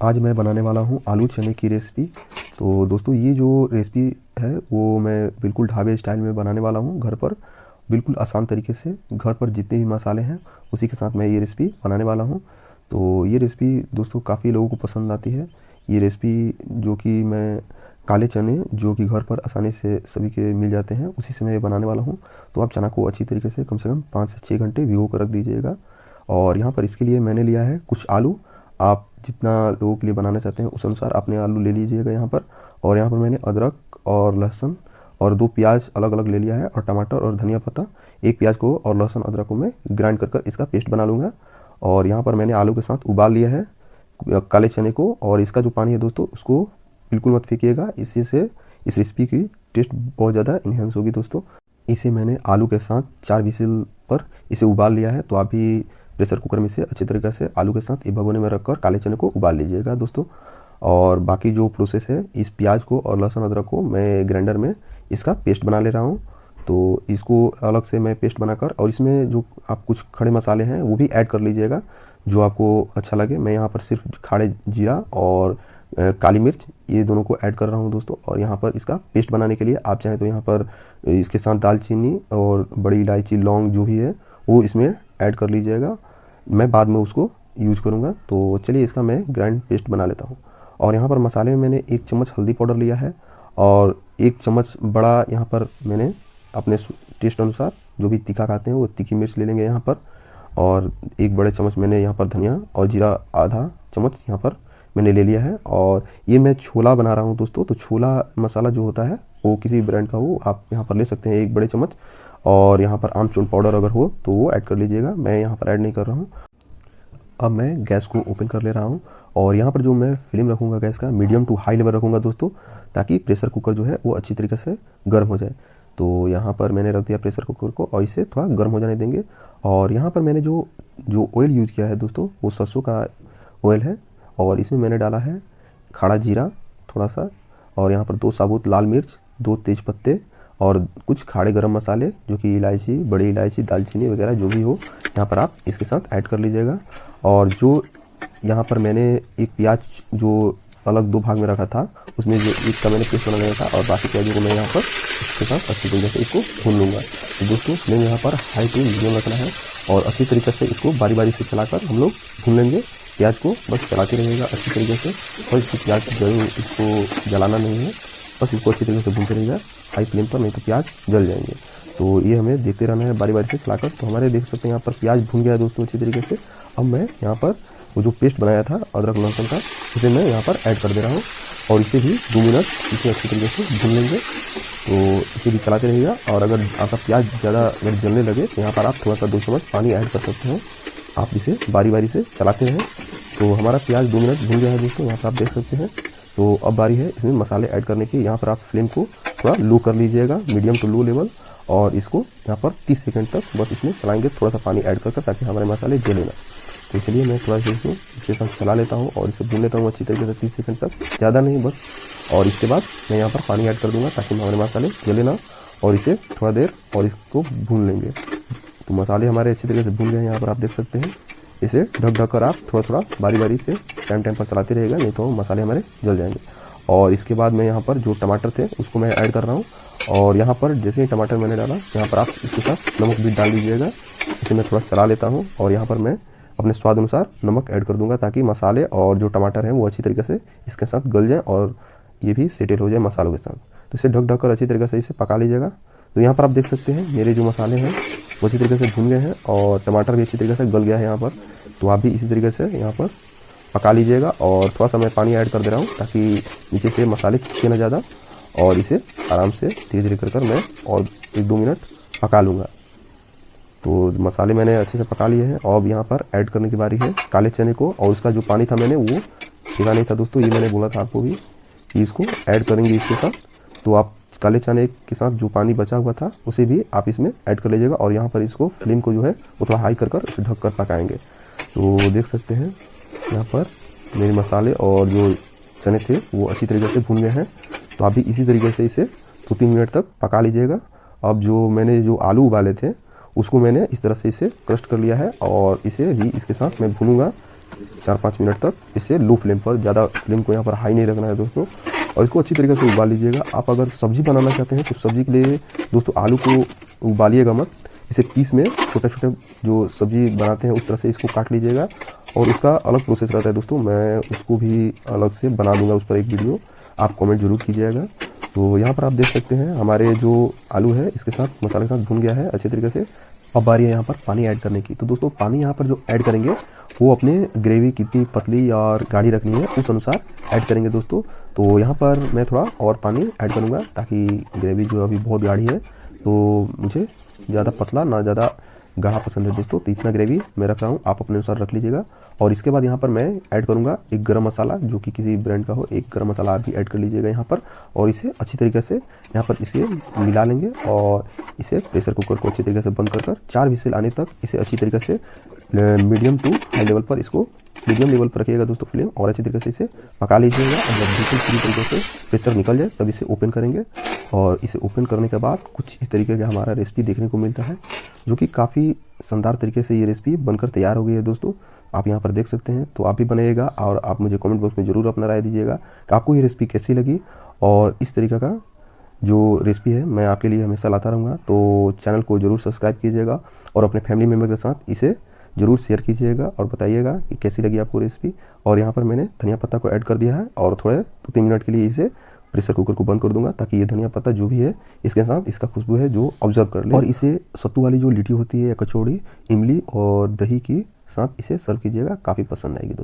आज मैं बनाने वाला हूँ आलू चने की रेसिपी। तो दोस्तों ये जो रेसिपी है वो मैं बिल्कुल ढाबे स्टाइल में बनाने वाला हूँ घर पर, बिल्कुल आसान तरीके से। घर पर जितने भी मसाले हैं उसी के साथ मैं ये रेसिपी बनाने वाला हूँ। तो ये रेसिपी दोस्तों काफ़ी लोगों को पसंद आती है। ये रेसिपी जो कि मैं काले चने जो कि घर पर आसानी से सभी के मिल जाते हैं उसी से मैं बनाने वाला हूँ। तो आप चना को अच्छी तरीके से कम 5 से 6 घंटे भिगो कर रख दीजिएगा। और यहाँ पर इसके लिए मैंने लिया है कुछ आलू। आप जितना लोगों के लिए बनाना चाहते हैं उस अनुसार अपने आलू ले लीजिएगा यहाँ पर। और यहाँ पर मैंने अदरक और लहसुन और 2 प्याज अलग अलग ले लिया है, और टमाटर और धनिया पत्ता। एक प्याज को और लहसुन अदरक को मैं ग्राइंड कर इसका पेस्ट बना लूँगा। और यहाँ पर मैंने आलू के साथ उबाल लिया है काले चने को, और इसका जो पानी है दोस्तों उसको बिल्कुल मत फेंकिएगा, इसी से इस रेसिपी की टेस्ट बहुत ज़्यादा इन्हेंस होगी दोस्तों। इसे मैंने आलू के साथ 4 विसिल पर इसे उबाल लिया है। तो आप भी प्रेशर कुकर में से अच्छी तरीके से आलू के साथ एक भगोने में रखकर काले चने को उबाल लीजिएगा दोस्तों। और बाकी जो प्रोसेस है, इस प्याज को और लहसुन अदरक को मैं ग्राइंडर में इसका पेस्ट बना ले रहा हूँ। तो इसको अलग से मैं पेस्ट बनाकर, और इसमें जो आप कुछ खड़े मसाले हैं वो भी ऐड कर लीजिएगा जो आपको अच्छा लगे। मैं यहाँ पर सिर्फ खड़े जीरा और काली मिर्च ये दोनों को ऐड कर रहा हूँ दोस्तों। और यहाँ पर इसका पेस्ट बनाने के लिए आप चाहें तो यहाँ पर इसके साथ दालचीनी और बड़ी इलायची लौंग जो भी है वो इसमें ऐड कर लीजिएगा। मैं बाद में उसको यूज़ करूँगा। तो चलिए इसका मैं ग्राइंड पेस्ट बना लेता हूँ। और यहाँ पर मसाले में मैंने 1 चम्मच हल्दी पाउडर लिया है, और 1 चम्मच बड़ा यहाँ पर मैंने अपने टेस्ट अनुसार जो भी तीखा खाते हैं वो तीखी मिर्च ले लेंगे यहाँ पर। और 1 बड़े चम्मच मैंने यहाँ पर धनिया और जीरा आधा चम्मच यहाँ पर मैंने ले लिया है। और ये मैं छोला बना रहा हूँ दोस्तों। तो छोला मसाला जो होता है वो किसी ब्रांड का हो आप यहाँ पर ले सकते हैं 1 बड़े चम्मच। और यहाँ पर आमचूर पाउडर अगर हो तो वो ऐड कर लीजिएगा, मैं यहाँ पर ऐड नहीं कर रहा हूँ। अब मैं गैस को ओपन कर ले रहा हूँ, और यहाँ पर जो मैं फ्लेम रखूँगा गैस का मीडियम टू हाई लेवल रखूँगा दोस्तों, ताकि प्रेशर कुकर जो है वो अच्छी तरीके से गर्म हो जाए। तो यहाँ पर मैंने रख दिया प्रेशर कुकर को, और इसे थोड़ा गर्म हो जाने देंगे। और यहाँ पर मैंने जो ऑयल यूज़ किया है दोस्तों वो सरसों का ऑयल है, और इसमें मैंने डाला है खड़ा जीरा थोड़ा सा, और यहाँ पर 2 साबुत लाल मिर्च, 2 तेज पत्ते, और कुछ खाड़े गरम मसाले जो कि इलायची, बड़ी इलायची, दालचीनी वगैरह जो भी हो यहाँ पर आप इसके साथ ऐड कर लीजिएगा। और जो यहाँ पर मैंने एक प्याज जो अलग 2 भाग में रखा था उसमें जो एक का मैंने पेस्ट बना लिया था, और बाकी प्याजों को मैं यहाँ पर इसके साथ अच्छी तरीके से इसको भून लूँगा। तो दोस्तों फ्लेम यहाँ पर हाई टू मीडियम रखना है, और अच्छी तरीके से इसको बारी बारी से चलाकर हम लोग भून लेंगे। प्याज को बस चलाते रहिएगा अच्छी तरीके से, और इसको प्याज जरूर इसको जलाना नहीं है, बस इसको अच्छी तरीके से भूनते रहिएगा हाई फ्लेम पर, नहीं तो प्याज जल जाएंगे। तो ये हमें देखते रहना है बारी बारी से चलाकर। तो हमारे देख सकते हैं यहाँ पर प्याज भून गया है दोस्तों अच्छी तरीके से। अब मैं यहाँ पर वो जो पेस्ट बनाया था अदरक लहसुन का उसे मैं यहाँ पर ऐड कर दे रहा हूँ, और इसे भी 2 मिनट इसे अच्छी तरीके से भून लेंगे। तो इसे भी चलाते रहिएगा। और अगर आपका प्याज ज़्यादा अगर जलने लगे तो यहाँ पर आप थोड़ा सा 2 चम्मच पानी ऐड कर सकते हैं। आप इसे बारी बारी से चलाते रहें। तो हमारा प्याज 2 मिनट भून गया है दोस्तों, यहाँ पर आप देख सकते हैं। तो अब बारी है इसमें मसाले ऐड करने की। यहाँ पर आप फ्लेम को थोड़ा लो कर लीजिएगा, मीडियम टू लो लेवल, और इसको यहाँ पर 30 सेकंड तक बस इसमें चलाएंगे, थोड़ा सा पानी ऐड कर ताकि हमारे मसाले जले ना। तो चलिए मैं थोड़ा सा इसके साथ चला लेता हूँ और इसे भून लेता हूँ अच्छी तरीके से 30 सेकंड तक, ज़्यादा नहीं बस। और इसके बाद मैं यहाँ पर पानी ऐड कर दूँगा ताकि हमारे मसाले जले ना, और इसे थोड़ा देर और इसको भून लेंगे। तो मसाले हमारे अच्छी तरीके से भून गए हैं, यहाँ पर आप देख सकते हैं। इसे ढक कर आप थोड़ा थोड़ा बारी बारी से टाइम पर चलाते रहेगा, नहीं तो मसाले हमारे जल जाएंगे। और इसके बाद मैं यहाँ पर जो टमाटर थे उसको मैं ऐड कर रहा हूँ। और यहाँ पर जैसे ही टमाटर मैंने डाला, यहाँ पर आप इसके साथ नमक भी डाल दीजिएगा। इसे मैं थोड़ा चला लेता हूँ, और यहाँ पर मैं अपने स्वाद अनुसार नमक ऐड कर दूँगा ताकि मसाले और जो टमाटर हैं वो अच्छी तरीके से इसके साथ गल जाए, और ये भी सेटल हो जाए मसालों के साथ। तो इसे ढक कर अच्छी तरीके से इसे पका लीजिएगा। तो यहाँ पर आप देख सकते हैं मेरे जो मसाले हैं वो अच्छी तरीके से भून गए हैं, और टमाटर भी अच्छी तरीके से गल गया है यहाँ पर। तो आप भी इसी तरीके से यहाँ पर पका लीजिएगा। और थोड़ा सा मैं पानी ऐड कर दे रहा हूँ ताकि नीचे से मसाले चिपके ना ज़्यादा, और इसे आराम से धीरे धीरे कर मैं और 1-2 मिनट पका लूँगा। तो मसाले मैंने अच्छे से पका लिए हैं। और अब यहाँ पर ऐड करने की बारी है काले चने को, और उसका जो पानी था मैंने वो फेंका नहीं था दोस्तों, ये मैंने बोला था आपको भी कि इसको ऐड करेंगे इसके साथ। तो आप काले चने के साथ जो पानी बचा हुआ था उसे भी आप इसमें ऐड कर लीजिएगा, और यहाँ पर इसको फ्लेम को जो है वो थोड़ा हाई कर इसे ढक कर पकाएंगे। तो देख सकते हैं यहाँ पर मेरे मसाले और जो चने थे वो अच्छी तरीके से भून गए हैं। तो आप भी इसी तरीके से इसे 2-3 मिनट तक पका लीजिएगा। अब जो मैंने जो आलू उबाले थे उसको मैंने इस तरह से इसे क्रश कर लिया है, और इसे भी इसके साथ मैं भूनूंगा 4-5 मिनट तक इसे लो फ्लेम पर, ज़्यादा फ्लेम को यहाँ पर हाई नहीं रखना है दोस्तों। और इसको अच्छी तरीके से उबाल लीजिएगा। आप अगर सब्ज़ी बनाना चाहते हैं तो सब्ज़ी के लिए दोस्तों आलू को उबालिएगा मत, इसे पीस में छोटे छोटे जो सब्ज़ी बनाते हैं उस तरह से इसको काट लीजिएगा। और उसका अलग प्रोसेस रहता है दोस्तों, मैं उसको भी अलग से बना दूंगा, उस पर एक वीडियो, आप कमेंट जरूर कीजिएगा। तो यहाँ पर आप देख सकते हैं हमारे जो आलू है इसके साथ मसाले के साथ भुन गया है अच्छे तरीके से। अब बारी है यहाँ पर पानी ऐड करने की। तो दोस्तों पानी यहाँ पर जो ऐड करेंगे वो अपने ग्रेवी कितनी पतली और गाढ़ी रखनी है उस अनुसार ऐड करेंगे दोस्तों। तो यहाँ पर मैं थोड़ा और पानी ऐड करूँगा ताकि ग्रेवी जो अभी बहुत गाढ़ी है, तो मुझे ज़्यादा पतला ना ज़्यादा गाढ़ा पसंद है दोस्तों। तो इतना ग्रेवी मैं रख रहा हूँ, आप अपने अनुसार रख लीजिएगा। और इसके बाद यहाँ पर मैं ऐड करूँगा एक गरम मसाला, जो कि किसी ब्रांड का हो, एक गरम मसाला आप भी ऐड कर लीजिएगा यहाँ पर। और इसे अच्छी तरीके से यहाँ पर इसे मिला लेंगे और इसे प्रेशर कुकर को अच्छी तरीके से बंद कर 4 व्हिसल आने तक इसे अच्छी तरीके से मीडियम टू हाई लेवल पर, इसको मीडियम लेवल पर रखिएगा दोस्तों फ्लेम, और अच्छी तरीके से इसे पका लीजिएगा। और जब बिल्कुल पूरी तरीके से प्रेशर निकल जाए तब इसे ओपन करेंगे। और इसे ओपन करने के बाद कुछ इस तरीके का हमारा रेसिपी देखने को मिलता है, जो कि काफ़ी शानदार तरीके से ये रेसिपी बनकर तैयार हो गई है दोस्तों। आप यहाँ पर देख सकते हैं। तो आप भी बनाइएगा और आप मुझे कमेंट बॉक्स में ज़रूर अपना राय दीजिएगा कि आपको ये रेसिपी कैसी लगी। और इस तरीके का जो रेसिपी है मैं आपके लिए हमेशा लाता रहूँगा। तो चैनल को ज़रूर सब्सक्राइब कीजिएगा और अपने फैमिली मेम्बर के साथ इसे ज़रूर शेयर कीजिएगा और बताइएगा कि कैसी लगी आपको रेसिपी। और यहाँ पर मैंने धनिया पत्ता को ऐड कर दिया है और थोड़े 2-3 मिनट के लिए इसे प्रेशर कुकर को बंद कर दूंगा, ताकि ये धनिया पत्ता जो भी है इसके साथ इसका खुशबू है जो ऑब्जर्व कर ले। और इसे सत्तू वाली जो लिट्टी होती है या कचौड़ी, इमली और दही के साथ इसे सर्व कीजिएगा, काफ़ी पसंद आएगी दोस्तों।